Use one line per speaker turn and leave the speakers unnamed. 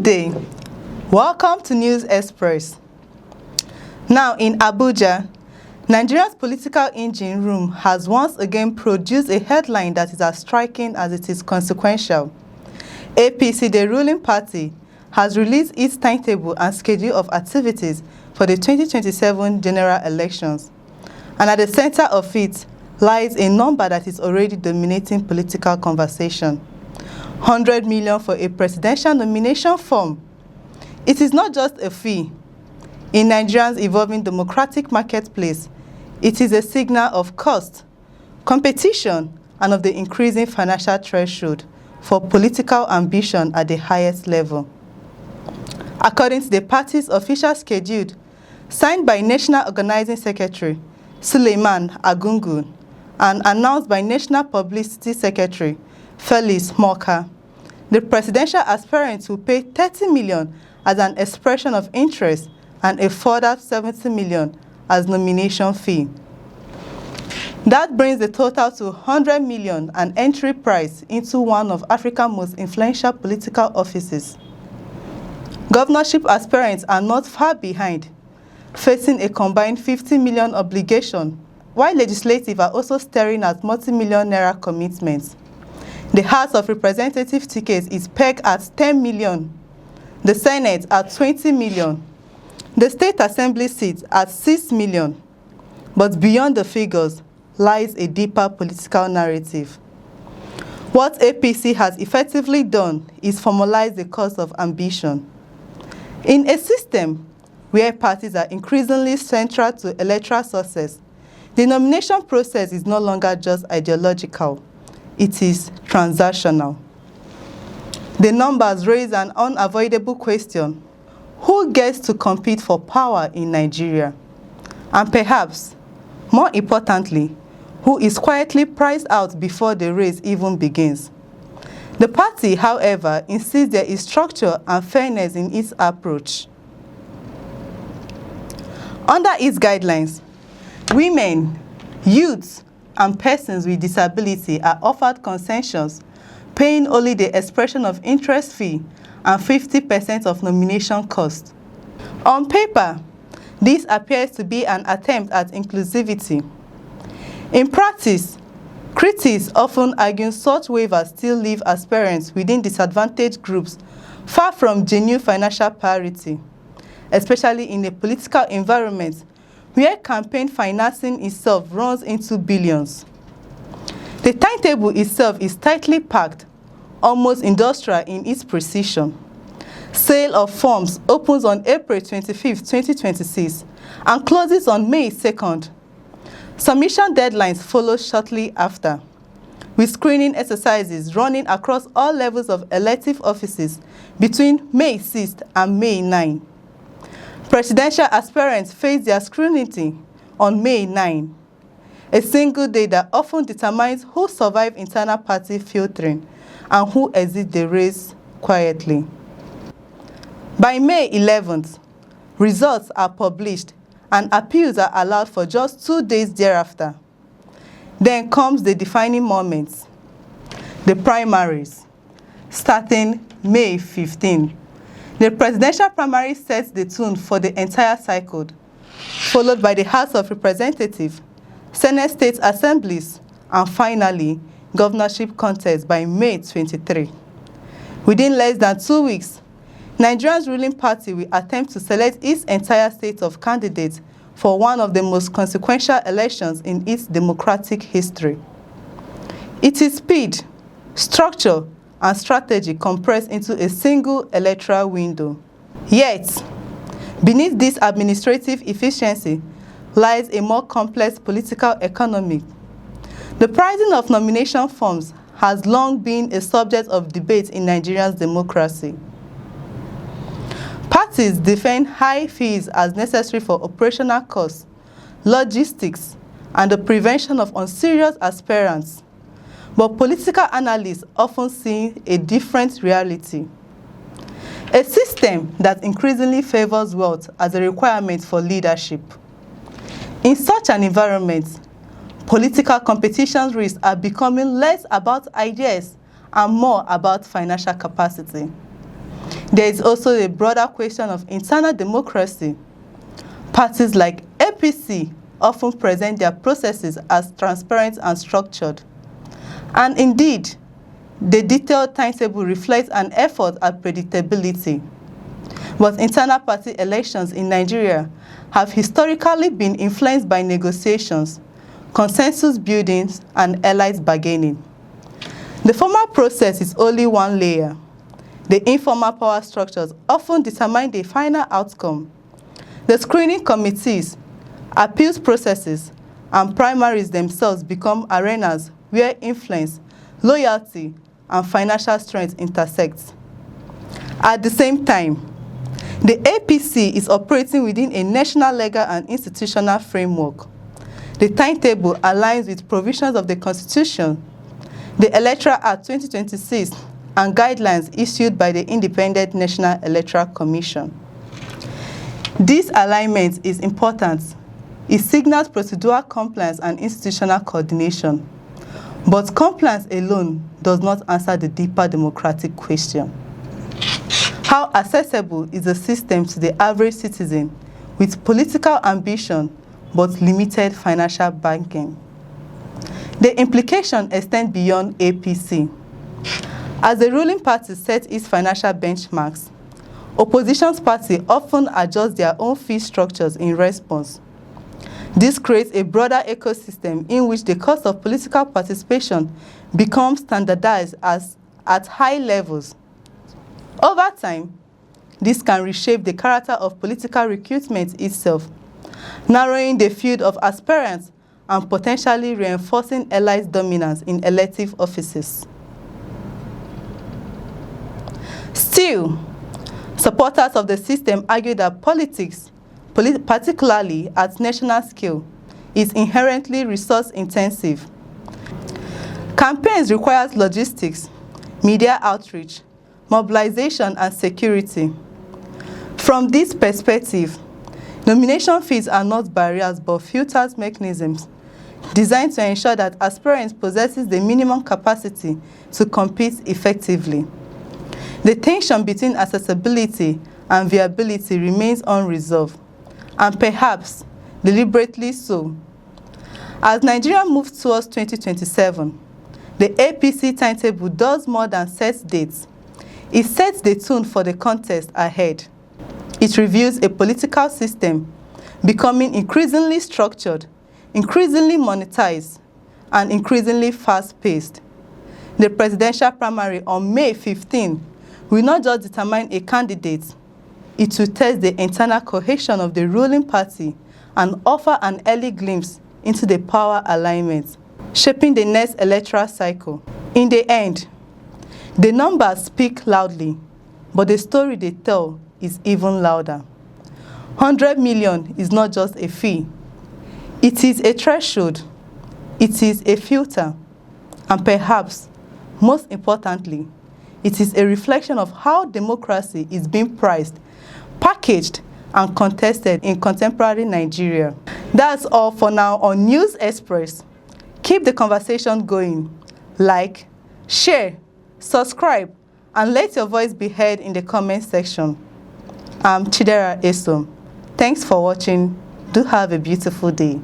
day. Welcome to News Express. Now in Abuja, Nigeria's political engine room has once again produced a headline that is as striking as it is consequential. APC, the ruling party, has released its timetable and schedule of activities for the 2027 general elections. And at the center of it lies a number that is already dominating political conversation: 100 million for a presidential nomination form. It is not just a fee. In Nigeria's evolving democratic marketplace, it is a signal of cost, competition, and of the increasing financial threshold for political ambition at the highest level. According to the party's official schedule, signed by National Organizing Secretary Suleiman Agungu and announced by National Publicity Secretary Felix Moka, the presidential aspirants will pay 30 million as an expression of interest and a further 70 million as nomination fee. That brings the total to 100 million, an entry price into one of Africa's most influential political offices. Governorship aspirants are not far behind, facing a combined 50 million obligation, while legislative are also staring at multi-million naira commitments. The House of Representatives ticket is pegged at 10 million, the Senate at 20 million, the State Assembly seats at 6 million. But beyond the figures lies a deeper political narrative. What APC has effectively done is formalize the cost of ambition. In a system where parties are increasingly central to electoral success, the nomination process is no longer just ideological, it is transactional. The numbers raise an unavoidable question: who gets to compete for power in Nigeria? And perhaps, more importantly, who is quietly priced out before the race even begins? The party, however, insists there is structure and fairness in its approach. Under its guidelines, women, youths, and persons with disability are offered concessions, paying only the expression of interest fee and 50% of nomination cost. On paper, this appears to be an attempt at inclusivity. In practice, critics often argue such waivers still leave aspirants within disadvantaged groups far from genuine financial parity, especially in a political environment where campaign financing itself runs into billions. The timetable itself is tightly packed, almost industrial in its precision. Sale of forms opens on April 25, 2026 and closes on May 2nd. Submission deadlines follow shortly after, with screening exercises running across all levels of elective offices between May 6th and May 9. Presidential aspirants face their scrutiny on May 9, a single day that often determines who survive internal party filtering and who exit the race quietly. By May 11th, results are published and appeals are allowed for just 2 days thereafter. Then comes the defining moment, the primaries, starting May 15. The presidential primary sets the tone for the entire cycle, followed by the House of Representatives, Senate State Assemblies, and finally, governorship contest by May 23. Within less than 2 weeks, Nigeria's ruling party will attempt to select its entire slate of candidates for one of the most consequential elections in its democratic history. It is speed, structure, and strategy compressed into a single electoral window. Yet, beneath this administrative efficiency lies a more complex political economy. The pricing of nomination forms has long been a subject of debate in Nigeria's democracy. Parties defend high fees as necessary for operational costs, logistics, and the prevention of unserious aspirants. But political analysts often see a different reality. A system that increasingly favors wealth as a requirement for leadership. In such an environment, political competition risks are becoming less about ideas and more about financial capacity. There is also a broader question of internal democracy. Parties like APC often present their processes as transparent and structured. And indeed, the detailed timetable reflects an effort at predictability. But internal party elections in Nigeria have historically been influenced by negotiations, consensus building, and allied bargaining. The formal process is only one layer. The informal power structures often determine the final outcome. The screening committees, appeals processes, and primaries themselves become arenas where influence, loyalty, and financial strength intersect. At the same time, the APC is operating within a national legal and institutional framework. The timetable aligns with provisions of the Constitution, the Electoral Act 2026, and guidelines issued by the Independent National Electoral Commission. This alignment is important. It signals procedural compliance and institutional coordination. But compliance alone does not answer the deeper democratic question. How accessible is the system to the average citizen with political ambition but limited financial backing? The implications extend beyond APC. As the ruling party sets its financial benchmarks, opposition parties often adjust their own fee structures in response. This creates a broader ecosystem in which the cost of political participation becomes standardized at high levels. Over time, this can reshape the character of political recruitment itself, narrowing the field of aspirants and potentially reinforcing allied dominance in elective offices. Still, supporters of the system argue that politics, particularly at national scale, is inherently resource-intensive. Campaigns require logistics, media outreach, mobilization, and security. From this perspective, nomination fees are not barriers but filters mechanisms designed to ensure that aspirants possess the minimum capacity to compete effectively. The tension between accessibility and viability remains unresolved, and perhaps deliberately so. As Nigeria moves towards 2027, the APC timetable does more than set dates. It sets the tone for the contest ahead. It reveals a political system becoming increasingly structured, increasingly monetized, and increasingly fast-paced. The presidential primary on May 15 will not just determine a candidate, it will test the internal cohesion of the ruling party and offer an early glimpse into the power alignment, shaping the next electoral cycle. In the end, the numbers speak loudly, but the story they tell is even louder. 100 million is not just a fee. It is a threshold. It is a filter. And perhaps, most importantly, it is a reflection of how democracy is being priced, packaged, and contested in contemporary Nigeria. That's all for now on News Express. Keep the conversation going. Like, share, subscribe, and let your voice be heard in the comment section. I'm Chidera Esom. Thanks for watching. Do have a beautiful day.